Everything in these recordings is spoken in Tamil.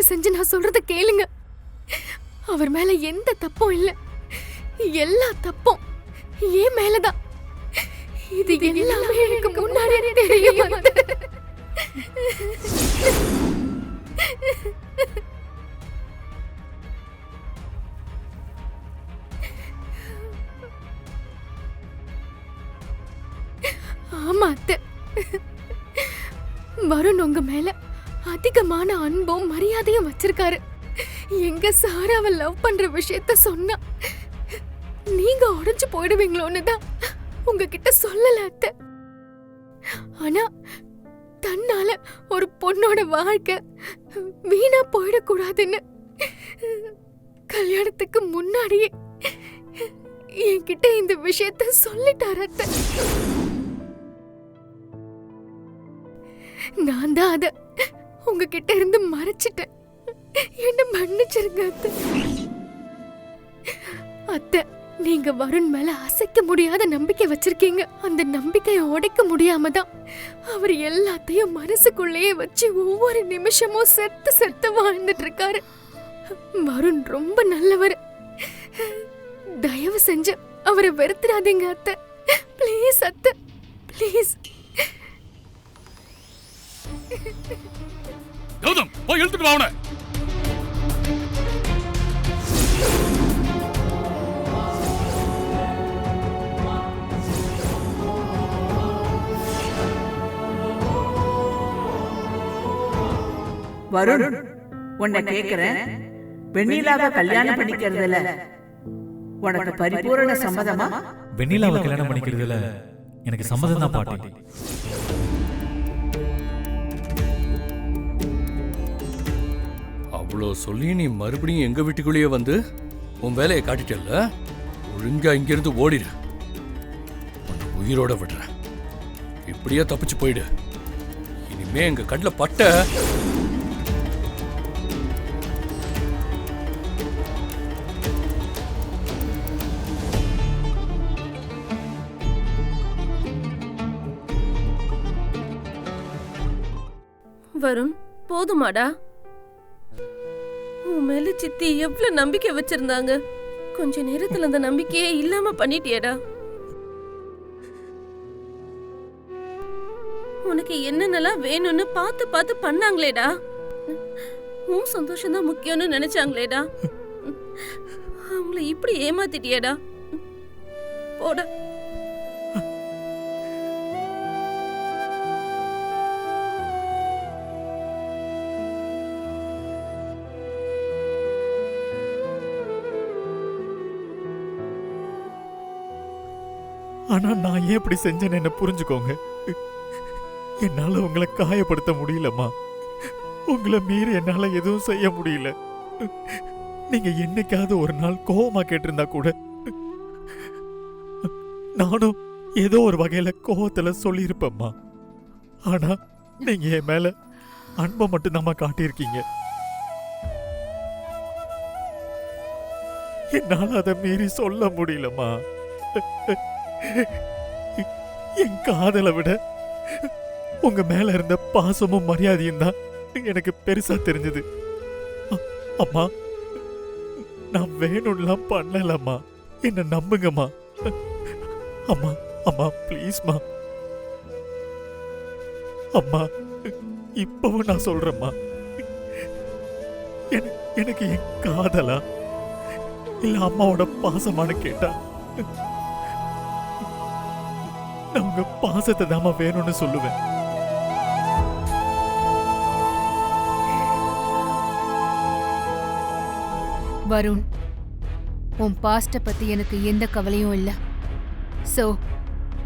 தயவு செஞ்சு நான் சொல்றத கேளுங்க. அவர் மேல எந்த தப்பும் இல்ல. எல்லா தப்பும் ஏன் மேலதான். இது எல்லாமே எனக்கு முன்னாடியே தெரியும். ஆமா அத்தை, வருண் உங்க மேல அதிகமான அன்பும் மரியாதையும் வச்சிருக்காரு. எங்க சாராவை லவ் பண்ற விஷயத்த சொன்னா நீங்க உடைஞ்சு போயிடுவீங்களோன்னு தான் உங்ககிட்ட சொல்லல அத்தை. ஆனா தன்னால ஒரு பொண்ணோட வாழ்க்கை வீணா போயிடக்கூடாதுன்னு கல்யாணத்துக்கு முன்னாடியே என்கிட்ட இந்த விஷயத்த சொல்லிட்டாரு அத்தை. நான் தான் அத உங்ககிட்ட இருந்து மறைச்சிட்டேன். என்ன மன்னிச்சிருங்க அத்தை. அத்தை, நீங்க வருண் மேல அசைக்க முடியாத நம்பிக்கை வச்சிருக்கீங்க. அந்த நம்பிக்கையை உடைக்க முடியாம தான் அவர் எல்லாத்தையும் மனசுக்குள்ளேயே வச்சு ஒவ்வொரு நிமிஷமும் செத்து வாழ்ந்துட்டு இருக்காரு. வருண் ரொம்ப நல்லவர். தயவு செஞ்சு அவரை வெறுத்துறாதீங்க அத்தை. ப்ளீஸ் அத்தை, ப்ளீஸ். கௌதம், போய் இழுத்துட்டு வா அவனை. வருண், உன்னை கேக்குறேன். வெண்ணிலாவை கல்யாணம் பண்ணிக்கிறதுல உனக்கு பரிபூரண சம்மதமா? வெண்ணிலாவை கல்யாணம் பண்ணிக்கிறதுல எனக்கு சம்மதம் தான் பாட்டி. அவ்வளோ சொல்லி நீ மறுபடியும் எங்க வீட்டுக்குள்ளேயே வந்து உன் வேலையை காட்டிட்டல்ல. ஒழுங்கா இங்கிருந்து ஓடிடு. உன்னை உயிரோட விடுறேன். இப்படியே தப்பிச்சு போயிடு. இனிமே எங்க கண்ணில் பட்ட வருண், போதுமாடா? உன் மேல சித்தி எவ்வளவு நம்பிக்கை வச்சிருந்தாங்க. கொஞ்ச நேரத்துல அந்த நம்பிக்கையே இல்லாம பண்ணிட்டியடா. உனக்கு என்னென்னலாம் வேணும்னு பார்த்து பார்த்து பண்ணாங்களேடா. உன் சந்தோஷம் தான் முக்கியம்னு நினைச்சாங்களேடா. அவங்கள இப்படி ஏமாத்திட்டியடா. போடா. ஆனா நான் ஏன் இப்படி செஞ்சேன்னு என்ன புரிஞ்சுக்கோங்க. என்னால உங்களை காயப்படுத்த முடியலம்மா. உங்களை மீறி என்னால எதுவும் செய்ய முடியல. நீங்க என்னைக்காவது ஒரு நாள் கோவமா கேட்டிருந்தா கூட நானும் ஏதோ ஒரு வகையில கோவத்துல சொல்லியிருப்பேம்மா. ஆனா நீங்க என் மேல அன்பை மட்டும்தாம்மா காட்டியிருக்கீங்க. என்னால அதை மீறி சொல்ல முடியலம்மா. என் காதலை விட உங்க மேல இருந்த பாசமும் மரியாதையும் தான் எனக்கு பெருசா தெரிஞ்சது. அம்மா, நான் வேணும்லாம் பண்ணலம்மா. என்ன நம்புங்கம்மா. அம்மா, அம்மா ப்ளீஸ்மா. அம்மா, இப்பவும் நான் சொல்றேம்மா, எனக்கு என் காதலா இல்ல அம்மாவோட பாசமானு கேட்டா நான் உங்க பாசத்தை தாமா வேணும்னு சொல்லுவேன். வருண், உன் பாஸ்ட பத்தி எனக்கு எந்த கவலையும் இல்ல. சோ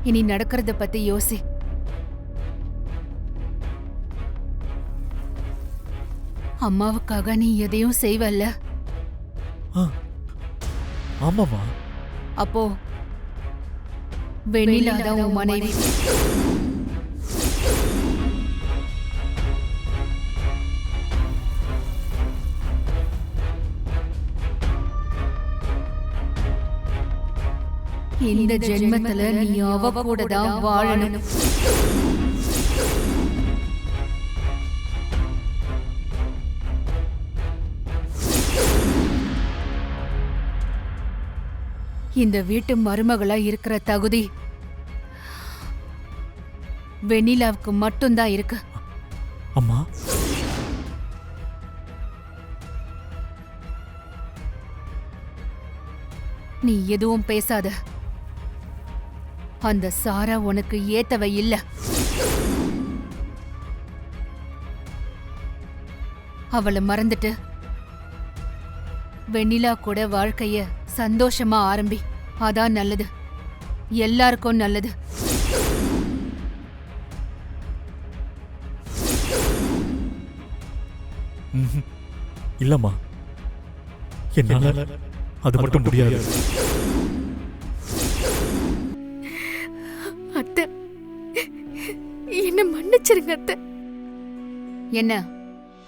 இனி நடக்கிறத பத்தி யோசி. அம்மாவுக்காக நீ எதையும் செய்வல்ல? ஆமாமா. அப்போ வெண்ணிலா தான் உன் மனைவி. இந்த ஜென்மத்துல நீ அவ கூட தான் வாழணும். இந்த வீட்டு மருமகளா இருக்கிற தகுதி வெண்ணிலாவுக்கு மட்டும்தான் இருக்கு. அம்மா, நீ எதுவும் பேசாத. அந்த சாரா உனக்கு ஏத்தவ இல்ல. அவளை மறந்துட்டு வெண்ணிலா கூட வாழ்க்கைய சந்தோஷமா ஆரம்பி. அதான் நல்லது, எல்லாருக்கும் நல்லது. இல்லம்மா, என்னால அது மட்டும் முடியாது. அத்தை, என்ன மன்னிச்சிருங்க அத்தை. என்ன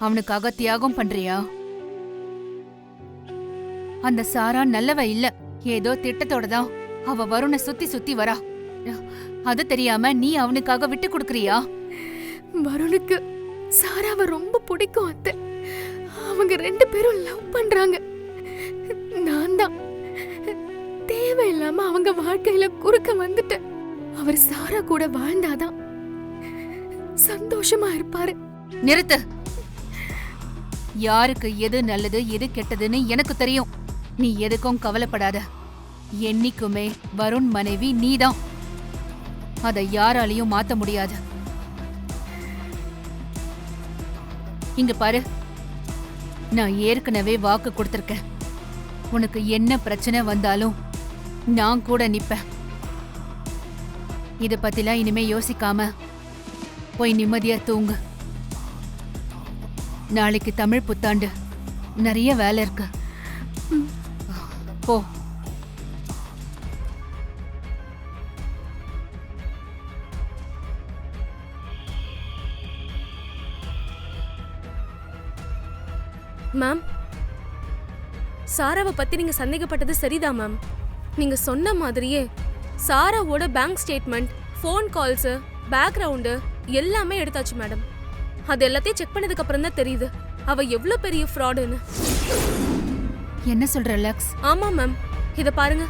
அவனுக்காக தியாகம் பண்றியா? அந்த சாரா நல்லவ இல்ல, ஏதோ திட்டத்தோட தான் அவ வருண சுத்தி சுத்தி வரா. அது தெரியாம நீ அவனுக்காக விட்டு கொடுக்கறியா? வருணுக்கு சாராவை ரொம்ப பிடிக்கும் அத்தை. அவங்க 2 பேரும் லவ் பண்றாங்க. நான் தான் தேவையில்லாம அவங்க வாழ்க்கையில குறுக்க வந்துட்டேன். அவர் சாரா கூட வாழ்ந்தாதான் சந்தோஷமா இருப்பாரு. நிறுத்து. யாருக்கு எது நல்லது எது கெட்டதுன்னு எனக்கு தெரியும். நீ எதுக்கும் கவலைப்படாத. என்னைக்குமே வருண் மனைவி நீதான். அதை யாராலையும் மாத்த முடியாது. இங்க பாரு, நான் ஏற்கனவே வாக்கு கொடுத்திருக்கேன். உனக்கு என்ன பிரச்சனை வந்தாலும் நான் கூட நிப்பேன். இத பத்திலாம் இனிமே யோசிக்காம போய் நிம்மதியா தூங்கு. நாளைக்கு தமிழ் புத்தாண்டு, நிறைய வேலை இருக்கு. போ. மேம், சாராவை பத்தி நீங்க சந்தேகப்பட்டது சரிதான் மேம். நீங்க சொன்ன மாதிரியே சாராவோட bank statement, phone calls, background எல்லாமே எடுத்தாச்சு மேடம். அது எல்லாத்தையும் செக் பண்ணதுக்கு அப்புறம் தான் தெரியுது அவ எவ்வளவு பெரிய ஃப்ராடுன்னு. என்ன சொல்ற லக்ஸ்? ஆமா மேம், இத பாருங்க.